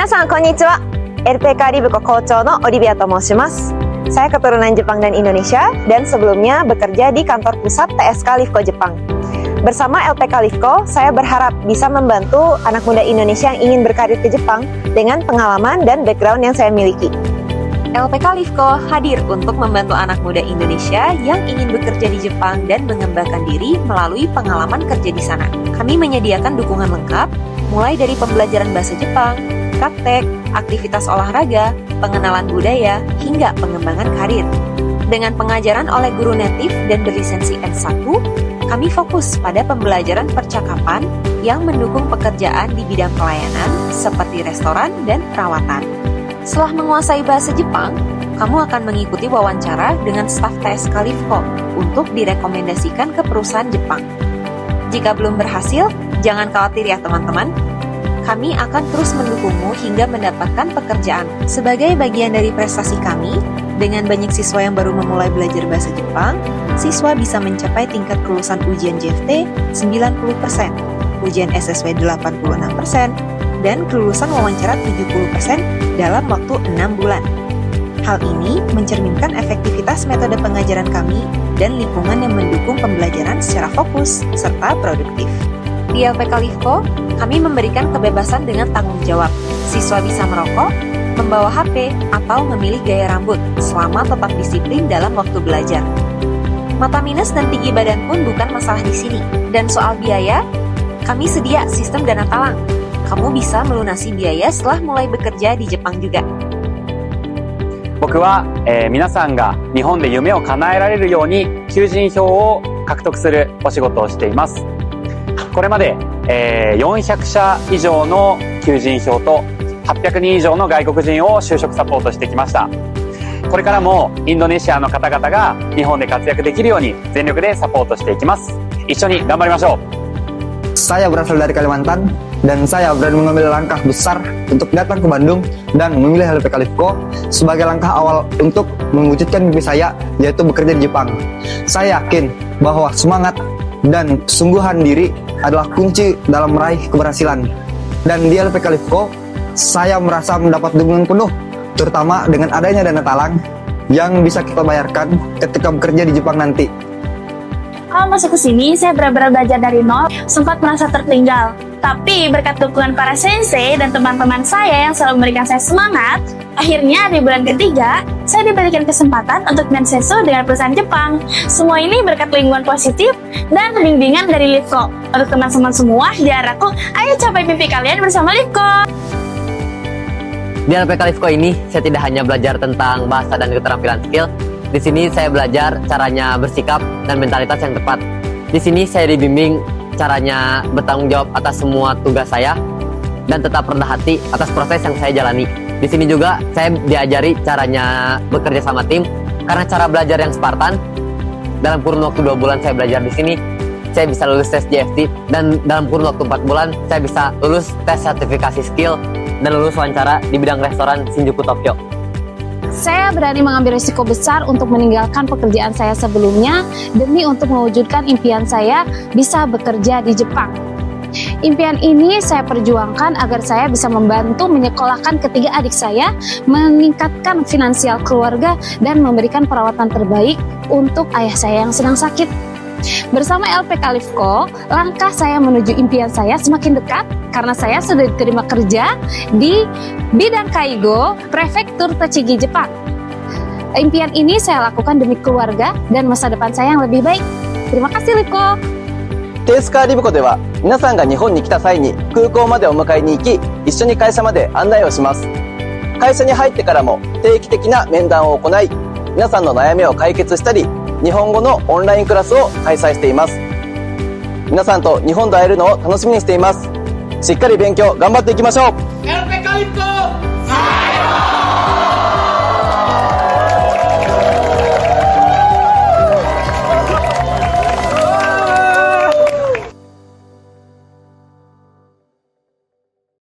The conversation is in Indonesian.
皆さんこんにちは。LPK Libuko校長のオリビアと申します。Saya keturunan Jepang dan Indonesia dan sebelumnya bekerja di kantor pusat TSK Livko Jepang. Bersama LPK Livko, saya berharap bisa membantu anak muda Indonesia yang ingin berkarir ke Jepang dengan pengalaman dan background yang saya miliki. LPK Livko hadir untuk membantu anak muda Indonesia yang ingin bekerja di Jepang dan mengembangkan diri melalui pengalaman kerja di sana. Kami menyediakan dukungan lengkap, mulai dari pembelajaran bahasa Jepang, praktek, aktivitas olahraga, pengenalan budaya, hingga pengembangan karir. Dengan pengajaran oleh guru native dan berlisensi S1, kami fokus pada pembelajaran percakapan yang mendukung pekerjaan di bidang pelayanan seperti restoran dan perawatan. Setelah menguasai bahasa Jepang, kamu akan mengikuti wawancara dengan staf TSK Livko untuk direkomendasikan ke perusahaan Jepang. Jika belum berhasil, jangan khawatir ya teman-teman. Kami akan terus mendukungmu hingga mendapatkan pekerjaan. Sebagai bagian dari prestasi kami, dengan banyak siswa yang baru memulai belajar bahasa Jepang, siswa bisa mencapai tingkat kelulusan ujian JFT 90%, ujian SSW 86%, dan kelulusan wawancara 70% dalam waktu 6 bulan. Hal ini mencerminkan efektivitas metode pengajaran kami dan lingkungan yang mendukung pembelajaran secara fokus serta produktif. Di LPK Livko, kami memberikan kebebasan dengan tanggung jawab. Siswa bisa merokok, membawa HP, atau memilih gaya rambut selama tetap disiplin dalam waktu belajar. Mata minus dan tinggi badan pun bukan masalah di sini. Dan soal biaya, kami sedia sistem dana talang. Kamu bisa melunasi biaya setelah mulai bekerja di Jepang juga. 僕は、皆さんが日本で夢を叶えられるように求人票を獲得するお仕事をしています。これまで、400社以上の求人票と800人以上の外国人を就職サポートしてきました。これからもインドネシアの方々が日本で活躍できるように全力でサポートしていきます。一緒に頑張りましょう。Saya berasal dari Kalimantan dan saya berani mengambil langkah besar untuk datang ke Bandung dan memilih LPK Livko sebagai langkah awal untuk mewujudkan mimpi saya, yaitu bekerja di Jepang. Saya yakin bahwa semangat dan kesungguhan diri adalah kunci dalam meraih keberhasilan. Dan di LPK Livko, saya merasa mendapat dukungan penuh, terutama dengan adanya dana talang yang bisa kita bayarkan ketika bekerja di Jepang nanti. Kalau masuk ke sini, saya benar-benar belajar dari nol, sempat merasa tertinggal. Tapi berkat dukungan para sensei dan teman-teman saya yang selalu memberikan saya semangat, akhirnya di bulan ketiga, saya diberikan kesempatan untuk mensensu dengan perusahaan Jepang. Semua ini berkat lingkungan positif dan bimbingan dari Livko. Untuk teman-teman semua, diharapku, ayo capai mimpi kalian bersama Livko. Di LPK Livko ini, saya tidak hanya belajar tentang bahasa dan keterampilan skill. Di sini saya belajar caranya bersikap dan mentalitas yang tepat. Di sini saya dibimbing caranya bertanggung jawab atas semua tugas saya dan tetap rendah hati atas proses yang saya jalani. Di sini juga saya diajari caranya bekerja sama tim, karena cara belajar yang Spartan. Dalam kurun waktu 2 bulan saya belajar di sini, saya bisa lulus tes JFT, dan dalam kurun waktu 4 bulan saya bisa lulus tes sertifikasi skill dan lulus wawancara di bidang restoran Shinjuku, Tokyo. Saya berani mengambil risiko besar untuk meninggalkan pekerjaan saya sebelumnya demi untuk mewujudkan impian saya bisa bekerja di Jepang. Impian ini saya perjuangkan agar saya bisa membantu menyekolahkan ketiga adik saya, meningkatkan finansial keluarga, dan memberikan perawatan terbaik untuk ayah saya yang sedang sakit. Bersama LPK Livko, langkah saya menuju impian saya semakin dekat karena saya sudah diterima kerja di bidang Kaigo, Prefektur Tochigi, Jepang. Impian ini saya lakukan demi keluarga dan masa depan saya yang lebih baik. Terima kasih Livko. TSK Livko では皆さんが日本に来た際に空港までお迎えに行き、一緒に会社まで案内をします。会社に入ってからも定期的な面談を行い、皆さんの悩みを解決したり、日本語のオンラインクラスを開催しています。皆さんと日本で会えるのを楽しみにしています。しっかり勉強頑張っていきましょう。